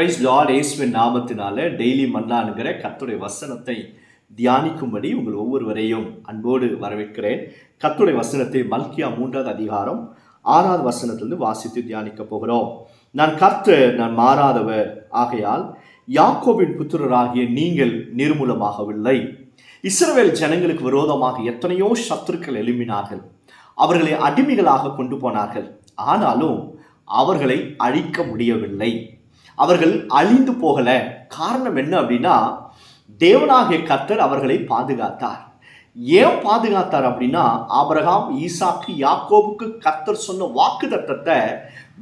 Price Lord இயேசுவின் நாமத்தினால daily மன்னான்கிற கர்த்தருடைய வசனத்தை தியானிக்கும்படி உங்கள் ஒவ்வொருவரையும் அன்போடு வரவேற்கிறேன். கர்த்தருடைய வசனத்தை மல்கியா 3வது அதிகாரம் 6வது வசனத்திலிருந்து வாசித்து தியானிக்க போகிறோம். நான் கர்த்தர், நான் மாறாதவர், ஆகையால் யாக்கோபின் புத்திரராகிய நீங்கள் நிர்மூலமாகவில்லை. இஸ்ரவேல் ஜனங்களுக்கு விரோதமாக எத்தனையோ சத்துருக்கள் எழும்பினார்கள், அவர்களை அடிமைகளாக கொண்டு போனார்கள். ஆனாலும் அவர்களை அழிக்க முடியவில்லை. அவர்கள் அழிந்து போகல. காரணம் என்ன அப்படின்னா, தேவனாகிய கர்த்தர் அவர்களை பாதுகாத்தார். ஏன் பாதுகாத்தார் அப்படின்னா, ஆபிரகாம், ஈசாக்கு, யாக்கோபுக்கு கர்த்தர் சொன்ன வாக்குத்தத்தத்தை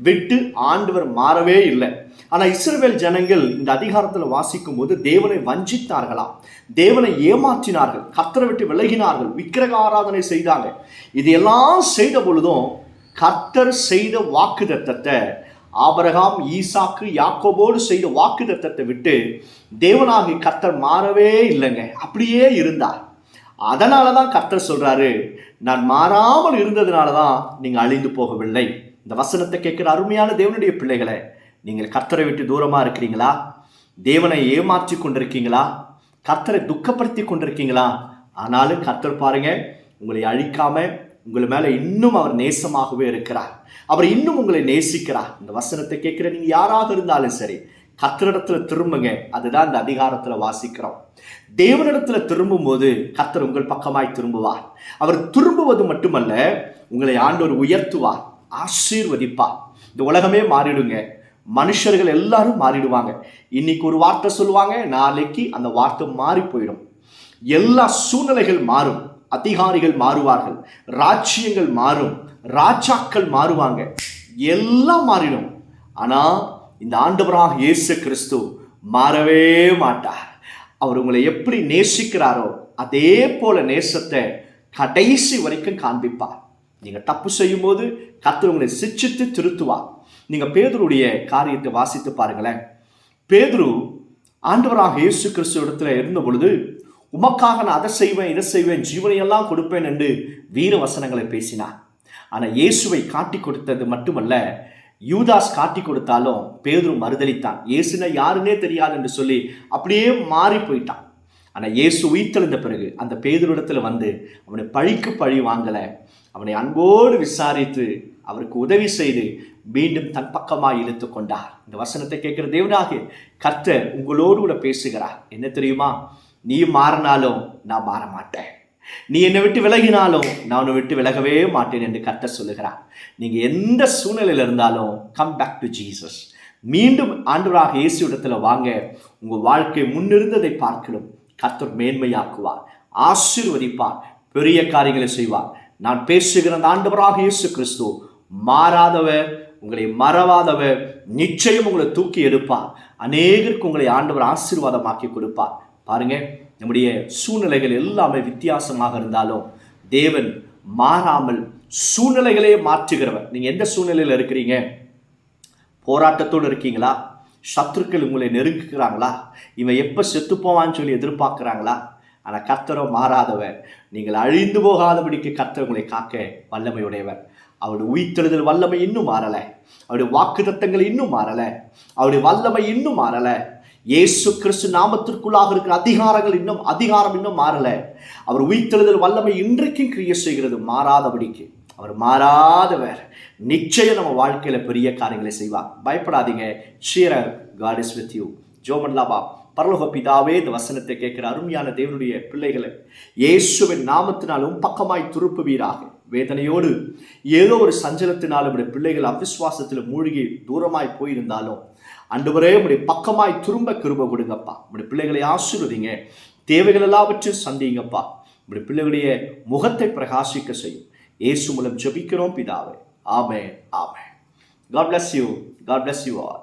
விட்டு ஆண்டவர் மாறவே இல்லை. ஆனால் இஸ்ரவேல் ஜனங்கள் இந்த அதிகாரத்தில் வாசிக்கும் போது தேவனை வஞ்சித்தார்களாம், தேவனை ஏமாற்றினார்கள், கர்த்தரை விட்டு விலகினார்கள், விக்கிரக ஆராதனை செய்தாங்க. இதையெல்லாம் செய்த பொழுதும் கர்த்தர் செய்த வாக்குத்தத்தத்தை, ஆபிரகாம், ஈசாக்கு, யாக்கோபோடு செய்த வாக்குத்தத்தத்தை விட்டு தேவனாகிய கர்த்தர் மாறவே இல்லைங்க, அப்படியே இருந்தார். அதனால தான் கர்த்தர் சொல்றாரு, நான் மாறாமல் இருந்ததுனால தான் நீங்கள் அழிந்து போகவில்லை. இந்த வசனத்தை கேட்கிற அருமையான தேவனுடைய பிள்ளைகளை, நீங்கள் கர்த்தரை விட்டு தூரமாக இருக்கிறீங்களா? தேவனை ஏமாற்றி கொண்டிருக்கீங்களா? கர்த்தரை துக்கப்படுத்தி கொண்டிருக்கீங்களா? ஆனாலும் கர்த்தர் பாருங்க, உங்களை அழிக்காம உங்கள் மேலே இன்னும் அவர் நேசமாகவே இருக்கிறார். அவர் இன்னும் உங்களை நேசிக்கிறார். இந்த வசனத்தை கேட்கிற நீங்கள் யாராக இருந்தாலும் சரி, கர்த்தரிடத்துல திரும்புங்க. அதுதான் இந்த அதிகாரத்தில் வாசிக்கிறோம். தேவனிடத்துல திரும்பும் போது கர்த்தர் உங்கள் பக்கமாய் திரும்புவார். அவர் திரும்புவது மட்டுமல்ல, உங்களை ஆண்டவர் உயர்த்துவார், ஆசீர்வதிப்பார். இந்த உலகமே மாறிடுங்க, மனுஷர்கள் எல்லாரும் மாறிடுவாங்க. இன்னைக்கு ஒரு வார்த்தை சொல்லுவாங்க, நாளைக்கு அந்த வார்த்தை மாறி போயிடும். எல்லா சூழ்நிலைகள் மாறும், அதிகாரிகள் மாறுவார்கள், ராஜ்யங்கள் மாறும், ராஜாக்கள் மாறுவாங்க, எல்லாம் மாறிடும். ஆனால் இந்த ஆண்டவராக இயேசு கிறிஸ்து மாறவே மாட்டார். அவர் உங்களை எப்படி நேசிக்கிறாரோ அதே போல நேசத்தை கடைசி வரைக்கும் காண்பிப்பார். நீங்கள் தப்பு செய்யும் போது கர்த்தர் உங்களை சிட்சித்து திருத்துவார். நீங்கள் பேதுருடைய காரியத்தை வாசித்து பாருங்களேன். பேதுரு ஆண்டவராக இயேசு கிறிஸ்து இடத்துல இருந்த பொழுது, உமக்காக நான் அதை செய்வேன், இதை செய்வேன், ஜீவனையெல்லாம் கொடுப்பேன் என்று வீர வசனங்களை பேசினார். ஆனால் இயேசுவை காட்டி கொடுத்தது மட்டுமல்ல, யூதாஸ் காட்டி கொடுத்தாலும் பேதுரு மறுதலித்தான். இயேசுனா யாருன்னே தெரியாது என்று சொல்லி அப்படியே மாறி போயிட்டான். ஆனால் இயேசு உயிர்த்தெழுந்த பிறகு அந்த பேதுருவிடத்தில் வந்து அவனை பழிக்கு பழி வாங்கலை, அவனை அன்போடு விசாரித்து அவருக்கு உதவி செய்து மீண்டும் தன் பக்கமாக இழுத்து கொண்டார். இந்த வசனத்தை கேட்கிற தேவனாகிய கர்த்தர் உங்களோடு கூட பேசுகிறார். என்ன தெரியுமா? நீ மாறினாலும் நான் மாற மாட்டேன், நீ என்னை விட்டு விலகினாலும் நான் உன்னை விட்டு விலகவே மாட்டேன் என்று கர்த்தர் சொல்லுகிறார். நீங்கள் எந்த சூழ்நிலையில் இருந்தாலும் கம் பேக் டு ஜீசஸ். மீண்டும் ஆண்டவராக இயேசு இடத்துல வாங்க. உங்கள் வாழ்க்கை முன்னிருந்ததை பார்க்கணும். கர்த்தர் மேன்மையாக்குவார், ஆசீர்வதிப்பார், பெரிய காரியங்களை செய்வார். நான் பேசுகிற அந்த ஆண்டவராக இயேசு கிறிஸ்து மாறாதவர், உங்களை மறவாதவர், நிச்சயம் உங்களை தூக்கி எடுப்பார். அநேகருக்கு உங்களை ஆண்டவர் ஆசீர்வாதமாக்கி கொடுப்பார். பாருங்க, நம்முடைய சூழ்நிலைகள் எல்லாமே வித்தியாசமாக இருந்தாலும் தேவன் மாறாமல் சூழ்நிலைகளே மாற்றுகிறவர். நீங்கள் எந்த சூழ்நிலையில் இருக்கிறீங்க? போராட்டத்தோடு இருக்கீங்களா? சத்துருக்கள் உங்களை நெருங்குகிறாங்களா? இவன் எப்போ செத்து போவான்னு சொல்லி எதிர்பார்க்குறாங்களா? ஆனால் கர்த்தரோ மாறாதவர். நீங்கள் அழிந்து போகாதபடிக்கு கர்த்தர் உங்களை காக்க வல்லமையுடையவர். அவருடைய உயிர்த்தெழுதல் வல்லமை இன்னும் மாறலை, அவருடைய வாக்குத்தத்தங்கள் இன்னும் மாறலை, அவருடைய வல்லமை இன்னும் மாறலை. இயேசு கிறிஸ்து நாமத்திற்குள்ளாக இருக்கிற அதிகாரம் இன்னும் மாறலை. அவர் உயிர்த்தெழுதல் வல்லமை இன்றைக்கும் கிரியை செய்கிறது, மாறாதபடிக்கு. அவர் மாறாதவர். நிச்சயம் நம்ம வாழ்க்கையில பெரிய காரியங்களை செய்வார். பயப்படாதீங்க. ஷீரர், காட் இஸ் வித் யூ. ஜோமன்லாபா. பரலோக பிதாவே, இந்த வசனத்தை கேட்கிற அருமையான தேவனுடைய பிள்ளைகளை இயேசுவின் நாமத்தினாலும் பக்கமாய் திருப்புவீராக. வேதனையோடு ஏதோ ஒரு சஞ்சலத்தினாலும் உடைய பிள்ளைகள் அவிசுவாசத்தில் மூழ்கி தூரமாய் போயிருந்தாலும் ஆண்டவரே, உடைய பக்கமாய் திரும்ப கிருபை கொடுங்கப்பா. உடைய பிள்ளைகளை ஆசீர்வதிங்க, தேவைகள் எல்லாவற்றையும் சந்திங்கப்பா. உடைய பிள்ளைகளுடைய முகத்தை பிரகாசிக்க செய்யும். இயேசு மூலம் ஜெபிக்கிறோம் பிதாவே. ஆமென், ஆமென். God bless you. God bless you all.